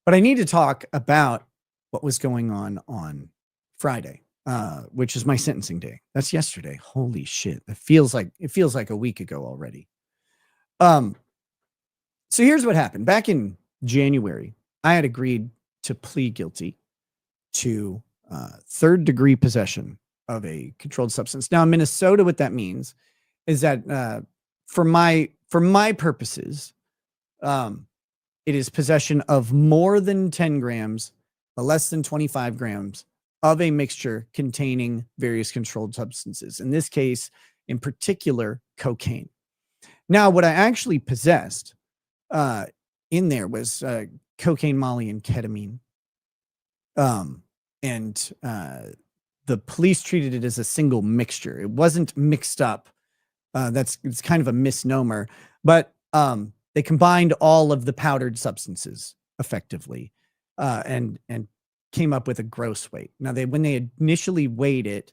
But I need to talk about what was going on Friday, which is my sentencing day. That's yesterday. Holy shit. It feels like a week ago already. So here's what happened. Back in January, I had agreed to plead guilty to third-degree possession of a controlled substance. Now in Minnesota, what that means is that for my purposes, it is possession of more than 10 grams, less than 25 grams of a mixture containing various controlled substances. In this case, in particular, cocaine. Now, what I actually possessed in there was cocaine, Molly, and ketamine. And the police treated it as a single mixture. It wasn't mixed up. It's kind of a misnomer, but they combined all of the powdered substances effectively, and came up with a gross weight. Now when they initially weighed it,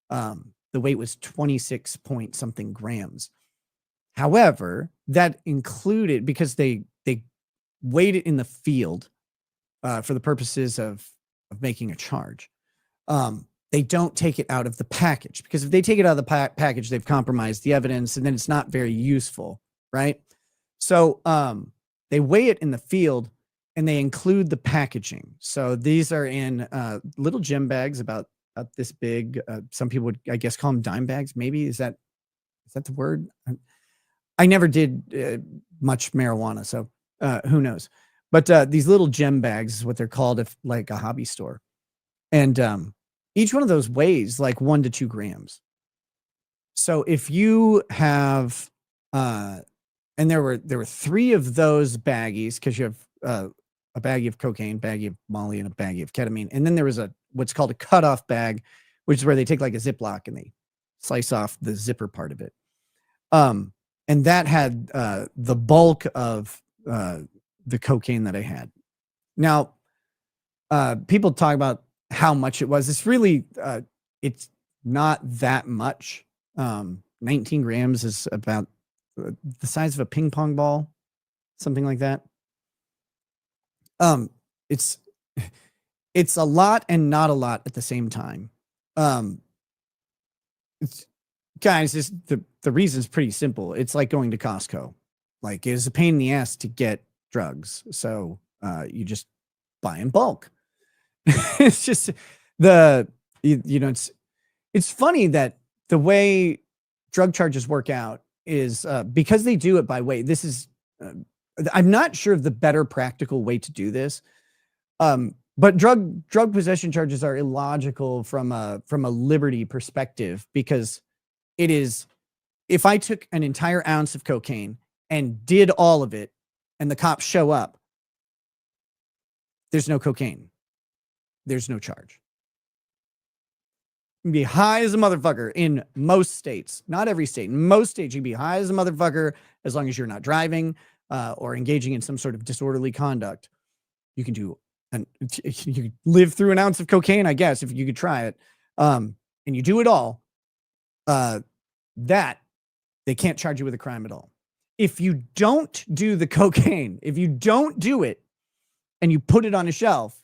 the weight was 26 point something grams. However, that included, because they weighed it in the field for the purposes of making a charge. They don't take it out of the package, because if they take it out of the package, they've compromised the evidence, and then it's not very useful, right? So they weigh it in the field, and they include the packaging. So these are in little gym bags about this big. Some people would, I guess, call them dime bags. Maybe is that the word? I never did much marijuana, so who knows? But these little gem bags is what they're called, if like a hobby store, and each one of those weighs like 1 to 2 grams. So if you have, and there were 3 of those baggies, because you have a baggie of cocaine, baggie of Molly, and a baggie of ketamine, and then there was what's called a cutoff bag, which is where they take like a Ziploc and they slice off the zipper part of it. And that had the bulk of the cocaine that I had. Now, people talk about how much it was. It's really, it's not that much. 19 grams is about the size of a ping pong ball, something like that. It's a lot and not a lot at the same time. Guys, the reason's pretty simple. It's like going to Costco. Like, it's a pain in the ass to get drugs. So you just buy in bulk. It's just it's funny that the way drug charges work out is because they do it by weight. This is I'm not sure of the better practical way to do this. But drug possession charges are illogical from a liberty perspective, because it is, if I took an entire ounce of cocaine and did all of it and the cops show up, there's no cocaine. There's no charge. You can be high as a motherfucker in most states. Not every state. In most states, you can be high as a motherfucker as long as you're not driving or engaging in some sort of disorderly conduct. You can do, you could live through an ounce of cocaine, I guess, if you could try it. And you do it all, that they can't charge you with a crime at all. If you don't do the cocaine, if you don't do it and you put it on a shelf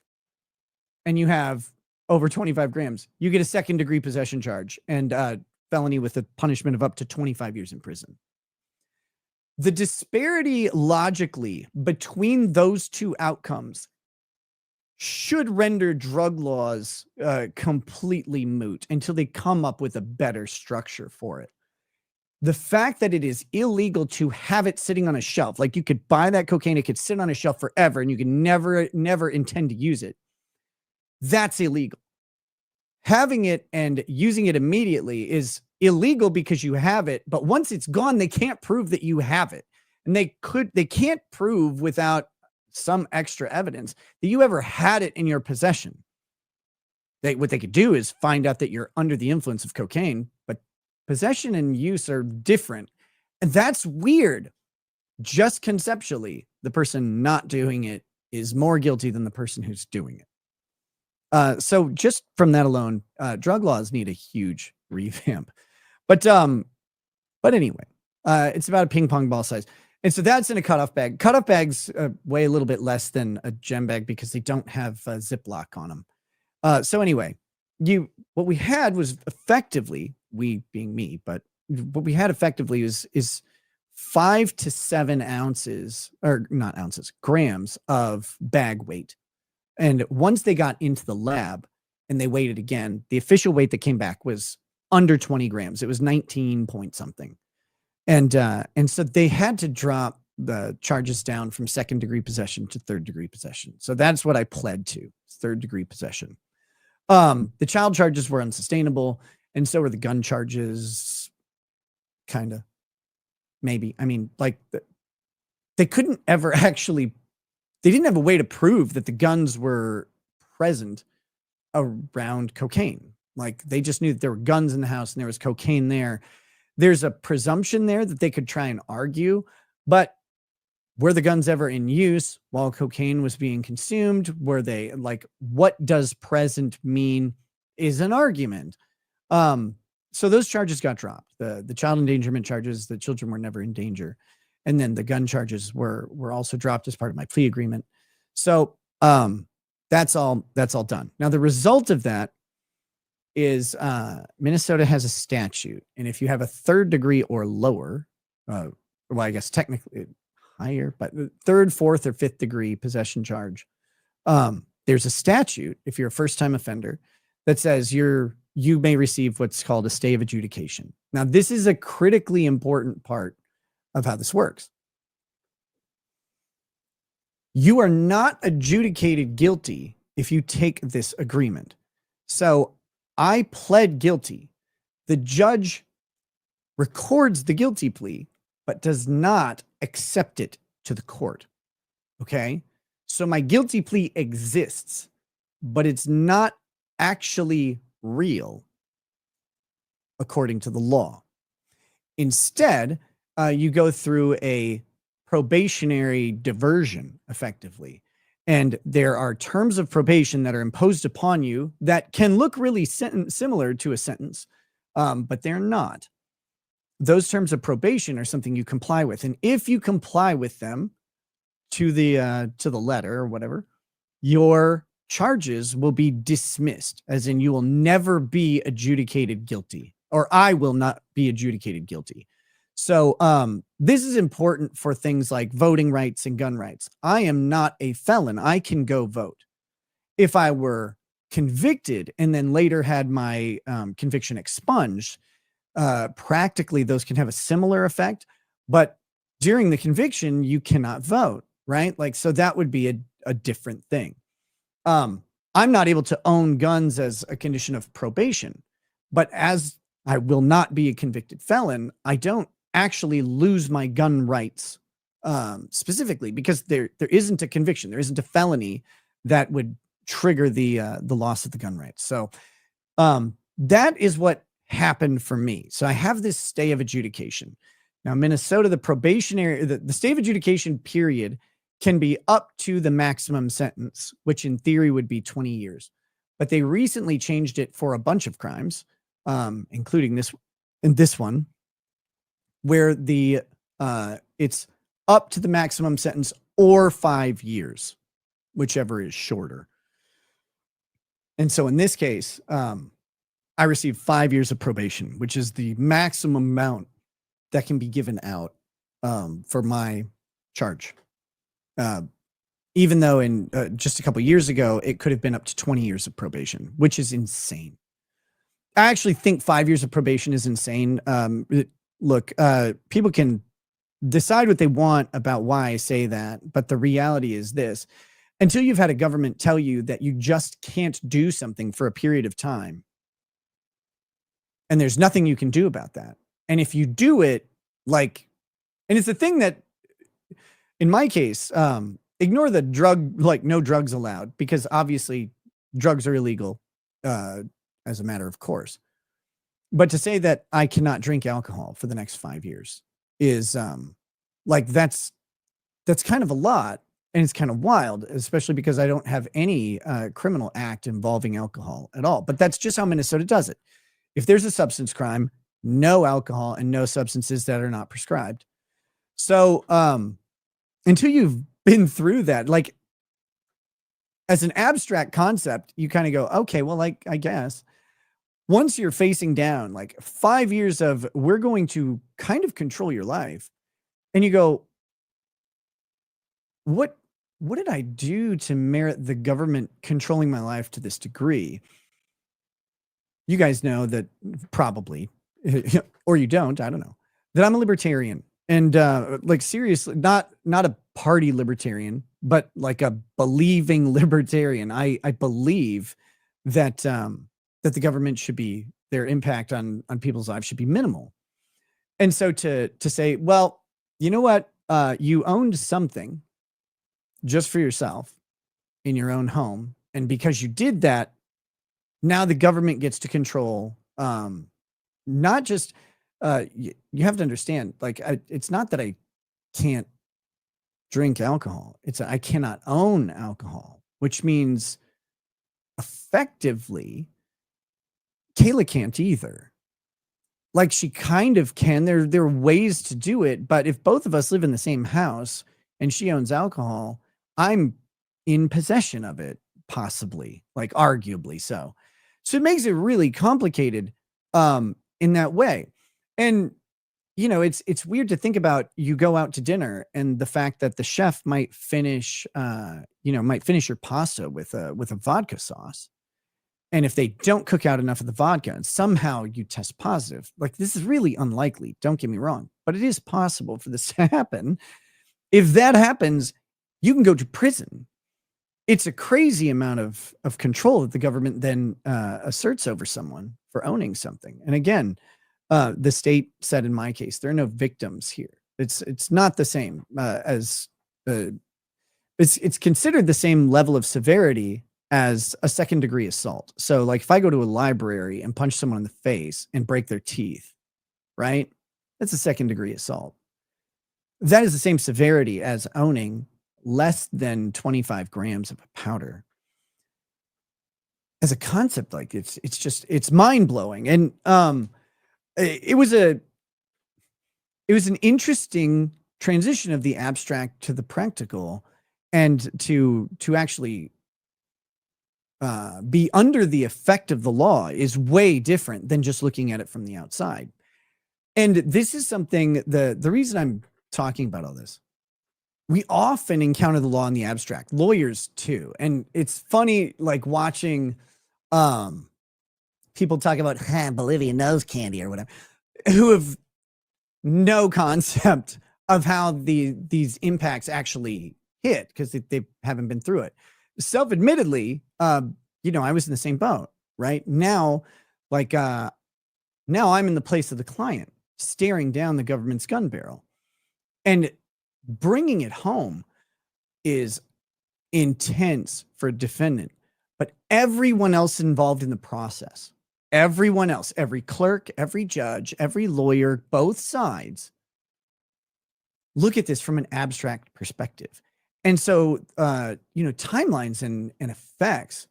and you have over 25 grams, you get a second-degree possession charge and felony with a punishment of up to 25 years in prison. The disparity logically between those two outcomes should render drug laws completely moot until they come up with a better structure for it. The fact that it is illegal to have it sitting on a shelf, like you could buy that cocaine, it could sit on a shelf forever, and you can never intend to use it. That's illegal. Having it and using it immediately is illegal because you have it, but once it's gone, they can't prove that you have it. And they can't prove without some extra evidence that you ever had it in your possession. What they could do is find out that you're under the influence of cocaine, but possession and use are different. And that's weird. Just conceptually, the person not doing it is more guilty than the person who's doing it. So just from that alone, drug laws need a huge revamp. But anyway, it's about a ping pong ball size. And so that's in a cutoff bag. Cutoff bags weigh a little bit less than a gem bag because they don't have a Ziploc on them. So anyway, what we had was effectively, we being me, but what we had effectively is 5 to 7 ounces, or not ounces, grams of bag weight. And once they got into the lab and they weighed it again, the official weight that came back was under 20 grams. It was 19 point something. And so they had to drop the charges down from second-degree possession to third-degree possession. So that's what I pled to, third-degree possession. The child charges were unsustainable, and so were the gun charges, kind of, maybe. I mean, like, they couldn't ever actually, they didn't have a way to prove that the guns were present around cocaine. Like, they just knew that there were guns in the house and there was cocaine there. There's a presumption there that they could try and argue, but were the guns ever in use while cocaine was being consumed? Were they, like, what does present mean is an argument. So those charges got dropped. The child endangerment charges, the children were never in danger. And then the gun charges were also dropped as part of my plea agreement. So that's all done. Now, the result of that is Minnesota has a statute, and if you have a third degree or lower, well, I guess technically higher, but third, fourth, or fifth degree possession charge, there's a statute, if you're a first-time offender, that says you may receive what's called a stay of adjudication. Now, this is a critically important part of how this works. You are not adjudicated guilty if you take this agreement. So I pled guilty. The judge records the guilty plea, but does not accept it to the court. Okay? So my guilty plea exists, but it's not actually real according to the law. Instead, you go through a probationary diversion, effectively. And there are terms of probation that are imposed upon you that can look really similar to a sentence, but they're not. Those terms of probation are something you comply with. And if you comply with them to the letter or whatever, your charges will be dismissed, as in you will never be adjudicated guilty, or I will not be adjudicated guilty. So this is important for things like voting rights and gun rights. I am not a felon. I can go vote. If I were convicted and then later had my conviction expunged, practically those can have a similar effect. But during the conviction, you cannot vote, right? Like, so that would be a different thing. I'm not able to own guns as a condition of probation, but as I will not be a convicted felon, I don't actually lose my gun rights specifically because there isn't a conviction. There isn't a felony that would trigger the loss of the gun rights. So that is what happened for me. So I have this stay of adjudication. Now, Minnesota, the probationary, the stay of adjudication period can be up to the maximum sentence, which in theory would be 20 years. But they recently changed it for a bunch of crimes, including this one, where it's up to the maximum sentence or 5 years, whichever is shorter. And so in this case, I received 5 years of probation, which is the maximum amount that can be given out for my charge. Even though in just a couple of years ago, it could have been up to 20 years of probation, which is insane. I actually think 5 years of probation is insane. Look, people can decide what they want about why I say that, but the reality is this: until you've had a government tell you that you just can't do something for a period of time, and there's nothing you can do about that. And if you do it, like, and it's the thing that, in my case, ignore the drug, like no drugs allowed, because obviously drugs are illegal as a matter of course. But to say that I cannot drink alcohol for the next 5 years is like, that's kind of a lot. And it's kind of wild, especially because I don't have any criminal act involving alcohol at all. But that's just how Minnesota does it. If there's a substance crime, no alcohol and no substances that are not prescribed. So, until you've been through that, like as an abstract concept, you kind of go, okay, well, like, I guess once you're facing down like 5 years of we're going to kind of control your life, and you go, what what did I do to merit the government controlling my life to this degree? You guys know that probably, or you don't, I don't know, that I'm a libertarian. And like seriously, not a party libertarian, but like a believing libertarian. I believe that that the government should be, their impact on people's lives should be minimal. And so to say, well, you know what, you owned something just for yourself in your own home, and because you did that, now the government gets to control, not just you have to understand, like it's not that I can't drink alcohol, it's I cannot own alcohol, which means effectively Kayla can't either. Like she kind of can, there are ways to do it, but if both of us live in the same house and she owns alcohol, I'm in possession of it, possibly, like arguably so. So it makes it really complicated in that way. And you know, it's weird to think about, you go out to dinner and the fact that the chef might finish might finish your pasta with a vodka sauce. And if they don't cook out enough of the vodka and somehow you test positive, like this is really unlikely, don't get me wrong, but it is possible for this to happen. If that happens, you can go to prison. It's a crazy amount of control that the government then asserts over someone for owning something. And again, the state said in my case, there are no victims here. It's not the same as it's considered the same level of severity as a second degree assault. So like if I go to a library and punch someone in the face and break their teeth, right? That's a second degree assault. That is the same severity as owning less than 25 grams of a powder. As a concept, like it's mind blowing. And it was an interesting transition of the abstract to the practical, and to actually be under the effect of the law is way different than just looking at it from the outside. And this is something, the reason I'm talking about all this, we often encounter the law in the abstract, lawyers too. And it's funny, like watching people talk about Bolivian nose candy or whatever, who have no concept of how these impacts actually hit because they haven't been through it. Self-admittedly, I was in the same boat, right? Now, like, now I'm in the place of the client, staring down the government's gun barrel. And bringing it home is intense for a defendant, but everyone else involved in the process, everyone else, every clerk, every judge, every lawyer, both sides look at this from an abstract perspective. And so, timelines and effects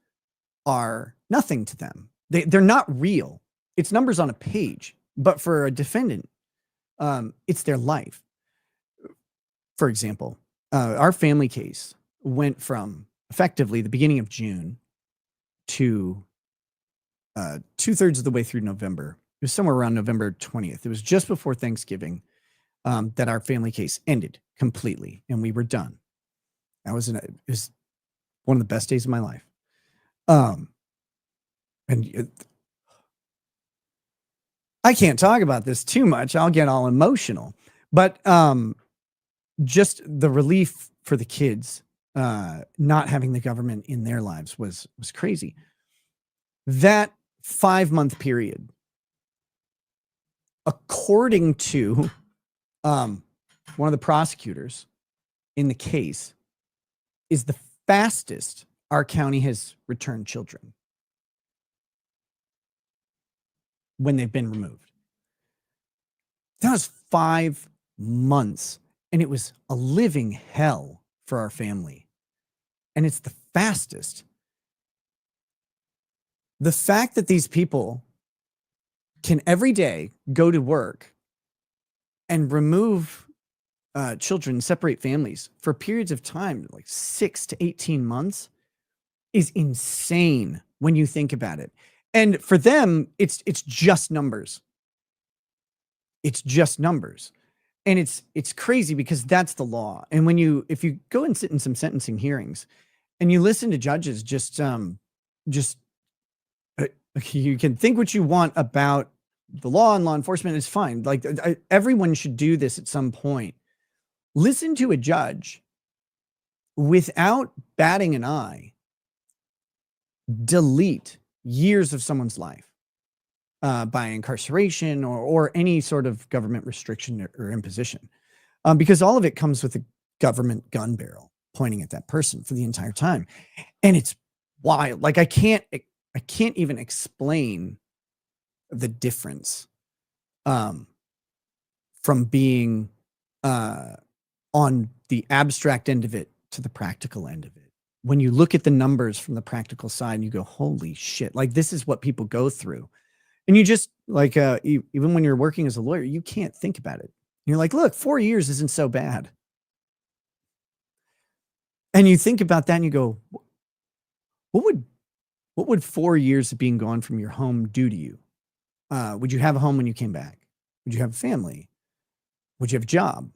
are nothing to them. They're not real. It's numbers on a page, but for a defendant, it's their life. For example, our family case went from effectively the beginning of June to 2/3 of the way through November. It was somewhere around November 20th. It was just before Thanksgiving that our family case ended completely, and we were done. It was one of the best days of my life. I can't talk about this too much. I'll get all emotional, but just the relief for the kids, not having the government in their lives was crazy. That 5-month period, according to one of the prosecutors in the case, is the fastest our county has returned children when they've been removed. That was 5 months, and it was a living hell for our family. And it's the fastest. The fact that these people can every day go to work and remove children, separate families for periods of time, like 6 to 18 months, is insane when you think about it. And for them, it's just numbers. It's just numbers. And it's crazy because that's the law. And if you go and sit in some sentencing hearings and you listen to judges, just you can think what you want about the law and law enforcement, is fine. Like, everyone should do this at some point. Listen to a judge without batting an eye delete years of someone's life by incarceration or any sort of government restriction or imposition, because all of it comes with a government gun barrel pointing at that person for the entire time. And it's wild. Like, I can't even explain the difference from being on the abstract end of it to the practical end of it. When you look at the numbers from the practical side and you go, holy shit, like, this is what people go through. And you just, like, even when you're working as a lawyer, you can't think about it. You're like, look, 4 years isn't so bad. And you think about that and you go, what would 4 years of being gone from your home do to you? Would you have a home when you came back? Would you have a family? Would you have a job?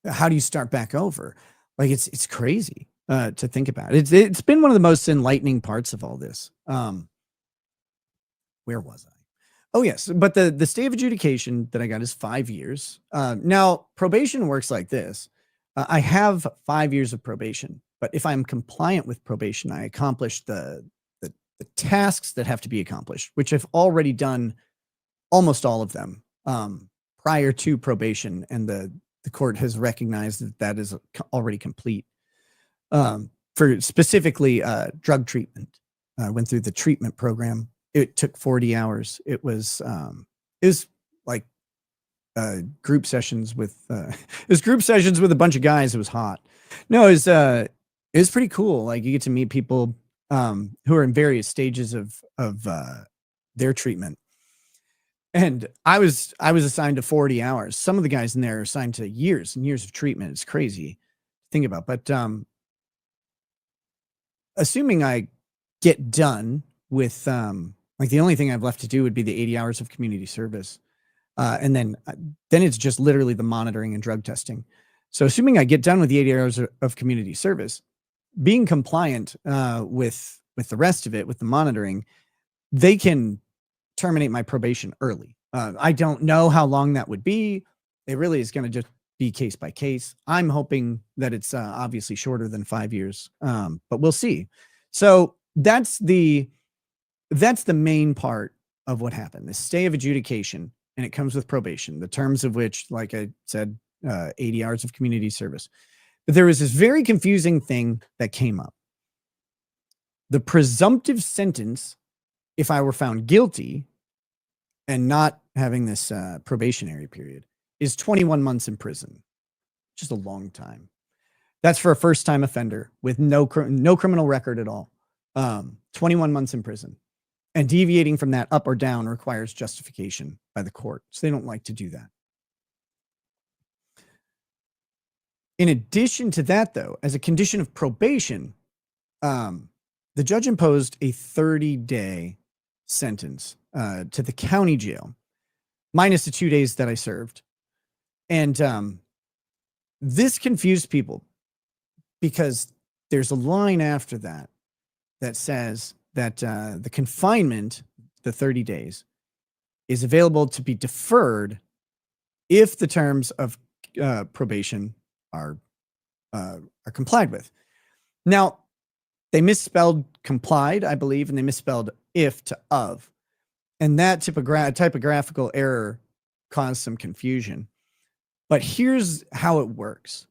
How do you start back over? Like, it's crazy to think about. It's been one of the most enlightening parts of all this. Where was I? Oh, yes. But the stay of adjudication that I got is 5 years. Now, probation works like this. I have 5 years of probation, but if I'm compliant with probation, I accomplish the tasks that have to be accomplished, which I've already done almost all of them prior to probation, and the court has recognized that is already complete. For specifically drug treatment, I went through the treatment program. It took 40 hours. It was like group sessions with a bunch of guys. It was hot. No, it was pretty cool. Like, you get to meet people who are in various stages of their treatment. And I was assigned to 40 hours. Some of the guys in there are assigned to years and years of treatment. It's crazy to think about. But assuming I get done with like, the only thing I've left to do would be the 80 hours of community service. And then it's just literally the monitoring and drug testing. So assuming I get done with the 80 hours of community service, being compliant with the rest of it, with the monitoring, they can terminate my probation early. I don't know how long that would be. It really is going to just be case by case. I'm hoping that it's obviously shorter than 5 years, but we'll see. So that's the main part of what happened. The stay of adjudication, and it comes with probation, the terms of which, like I said, 80 hours of community service. But there was this very confusing thing that came up. The presumptive sentence, if I were found guilty and not having this probationary period, is 21 months in prison. Just a long time. That's for a first-time offender with no criminal record at all. 21 months in prison. And deviating from that up or down requires justification by the court. So they don't like to do that. In addition to that, though, as a condition of probation, the judge imposed a 30-day sentence to the county jail, minus the 2 days that I served. And this confused people because there's a line after that says that the confinement, the 30 days, is available to be deferred if the terms of probation are complied with. Now, they misspelled complied, I believe, and they misspelled if to of. And that typographical error caused some confusion. But here's how it works.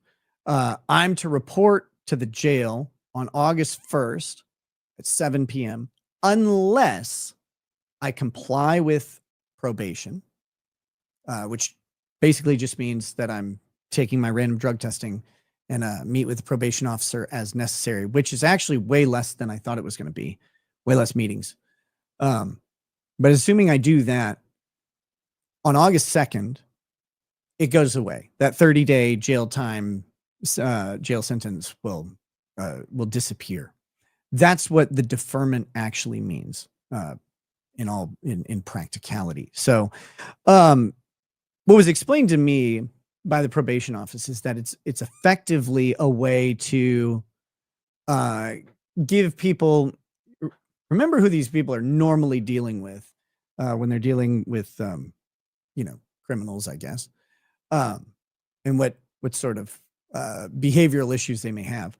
I'm to report to the jail on August 1st at 7 p.m. unless I comply with probation, which basically just means that I'm taking my random drug testing and meet with the probation officer as necessary, which is actually way less than I thought it was going to be, way less meetings. But assuming I do that, on August 2nd, it goes away. That 30-day jail time, jail sentence will disappear. That's what the deferment actually means, in practicality. So, what was explained to me by the probation office is that it's effectively a way to give people, remember who these people are normally dealing with when they're dealing with criminals, I guess, and what sort of behavioral issues they may have.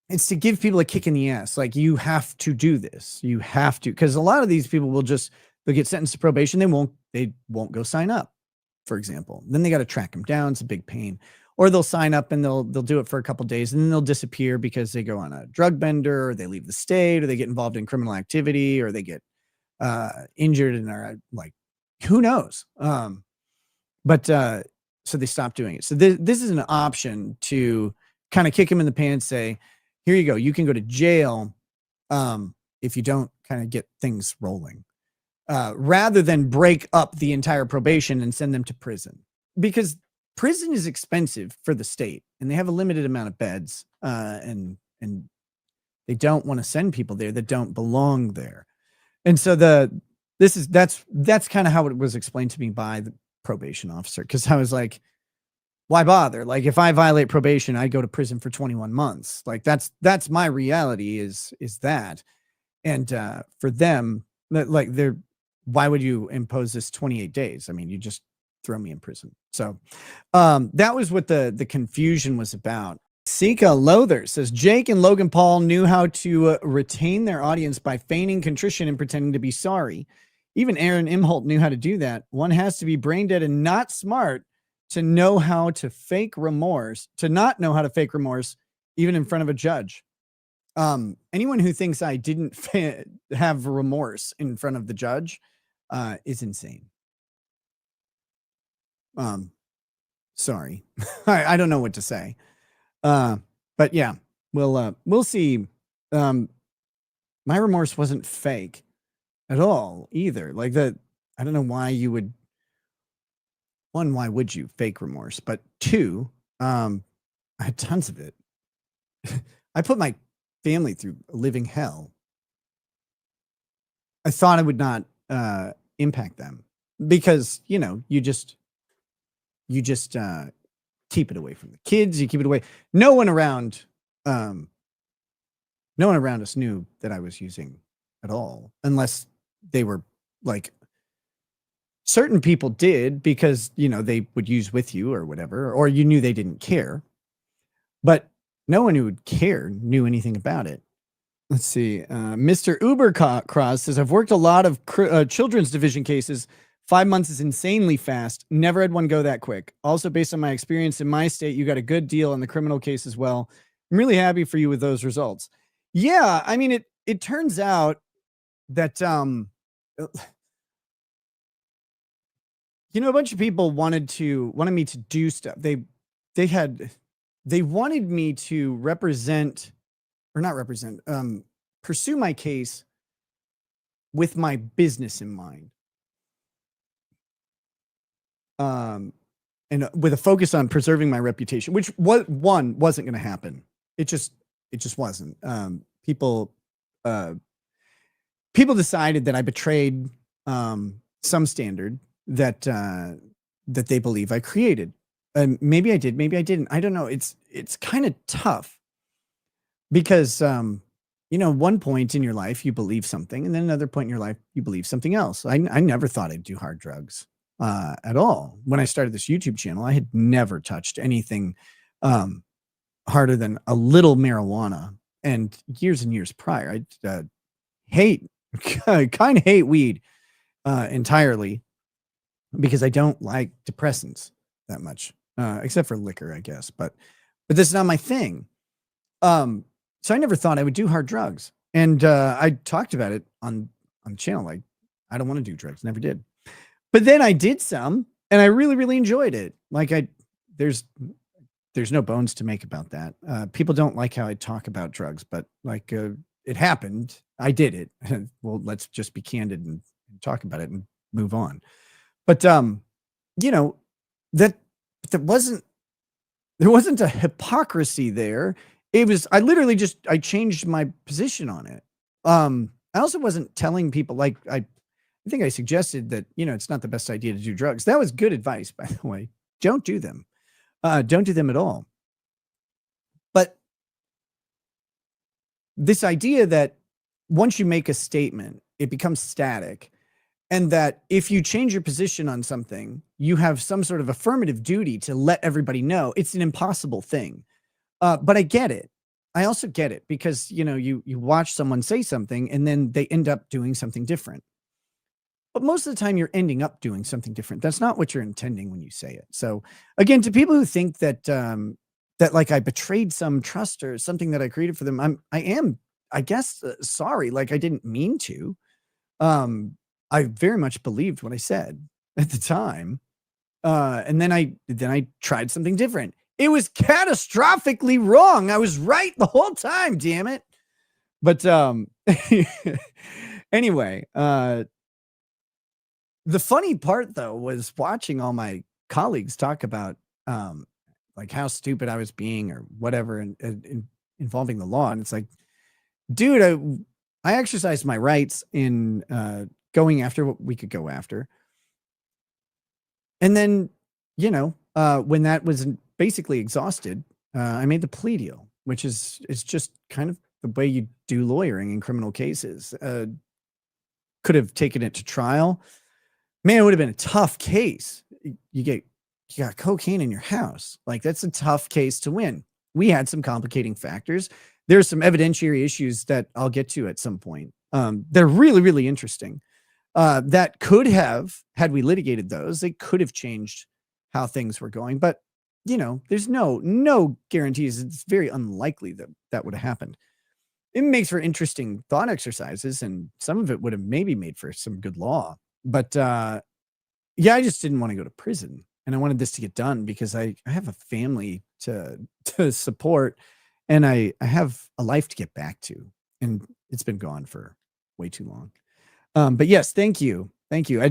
It's to give people a kick in the ass. Like, you have to do this. You have to, because a lot of these people they'll get sentenced to probation. They won't go sign up, for example. Then they got to track them down. It's a big pain. Or they'll sign up and they'll do it for a couple of days, and then they'll disappear because they go on a drug bender, or they leave the state, or they get involved in criminal activity, or they get injured and are like, who knows? But so they stop doing it. So this is an option to kind of kick them in the pants, say, here you go. You can go to jail if you don't kind of get things rolling, rather than break up the entire probation and send them to prison, because prison is expensive for the state, and they have a limited amount of beds, and they don't want to send people there that don't belong there. And so that's kind of how it was explained to me by the probation officer, because I was like, why bother? Like, if I violate probation, I'd go to prison for 21 months. Like, that's my reality is that. And for them, like, why would you impose this 28 days? I mean, you just throw me in prison. So that was what the confusion was about. Sika Lother says, Jake and Logan Paul knew how to retain their audience by feigning contrition and pretending to be sorry. Even Aaron Imholt knew how to do that. One has to be brain dead and not smart to know how to fake remorse, to not know how to fake remorse, even in front of a judge. Anyone who thinks I didn't have remorse in front of the judge is insane. Sorry. I don't know what to say. But yeah, we'll see. My remorse wasn't fake at all either. Like, I don't know why you would, one, why would you fake remorse? But two, I had tons of it. I put my family through a living hell. I thought I would not impact them because, you just keep it away from the kids. You keep it away. No one around us knew that I was using at all, unless they were like, certain people did, because, they would use with you or whatever, or you knew they didn't care, but no one who would care knew anything about it. Let's see. Mr. Ubercross says, I've worked a lot of children's division cases. 5 months is insanely fast. Never had one go that quick. Also, based on my experience in my state, you got a good deal on the criminal case as well. I'm really happy for you with those results. Yeah, I mean, it turns out that a bunch of people wanted me to do stuff. They wanted me to pursue my case with my business in mind. And with a focus on preserving my reputation, which wasn't going to happen. It just wasn't. People decided that I betrayed some standard that they believe I created. Maybe I did, maybe I didn't. I don't know. It's kind of tough because one point in your life you believe something, and then another point in your life you believe something else. I never thought I'd do hard drugs at all. When I started this YouTube channel, I had never touched anything harder than a little marijuana. And years prior, I kind of hate weed entirely, because I don't like depressants that much, except for liquor, I guess. But this is not my thing. So I never thought I would do hard drugs. And I talked about it on the channel. Like, I don't want to do drugs. Never did. But then I did some, and I really, really enjoyed it. Like, there's no bones to make about that. People don't like how I talk about drugs, but like, it happened. I did it. Well, let's just be candid and talk about it and move on. But, that wasn't, there wasn't a hypocrisy there. It was, I literally just, I changed my position on it. I also wasn't telling people, like, I think I suggested that, you know, it's not the best idea to do drugs. That was good advice, by the way. Don't do them. Don't do them at all. But this idea that once you make a statement, it becomes static, and that if you change your position on something, you have some sort of affirmative duty to let everybody know, it's an impossible thing. But I get it. I also get it because, you know, you watch someone say something and then they end up doing something different. But most of the time you're ending up doing something different. That's not what you're intending when you say it. So again, to people who think that that like I betrayed some trust or something that I created for them, I am, I guess, sorry. Like I didn't mean to. I very much believed what I said at the time. And then I tried something different. It was catastrophically wrong. I was right the whole time, damn it. But anyway, the funny part though was watching all my colleagues talk about like how stupid I was being or whatever and involving the law. And it's like, dude, I exercised my rights in going after what we could go after. And then, you know, when that was basically exhausted, I made the plea deal, which is just kind of the way you do lawyering in criminal cases. Could have taken it to trial. Man, it would have been a tough case. You got cocaine in your house. Like that's a tough case to win. We had some complicating factors. There's some evidentiary issues that I'll get to at some point. They're really, really interesting. That could have, had we litigated those, they could have changed how things were going. But, you know, there's no guarantees. It's very unlikely that that would have happened. It makes for interesting thought exercises, and some of it would have maybe made for some good law. But yeah, I just didn't want to go to prison. And I wanted this to get done because I have a family to support, and I have a life to get back to. And it's been gone for way too long. But yes, thank you. Thank you.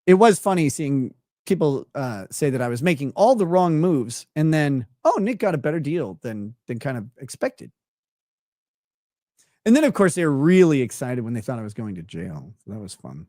It was funny seeing people say that I was making all the wrong moves, and then, oh, Nick got a better deal than kind of expected. And then, of course, they were really excited when they thought I was going to jail. So that was fun.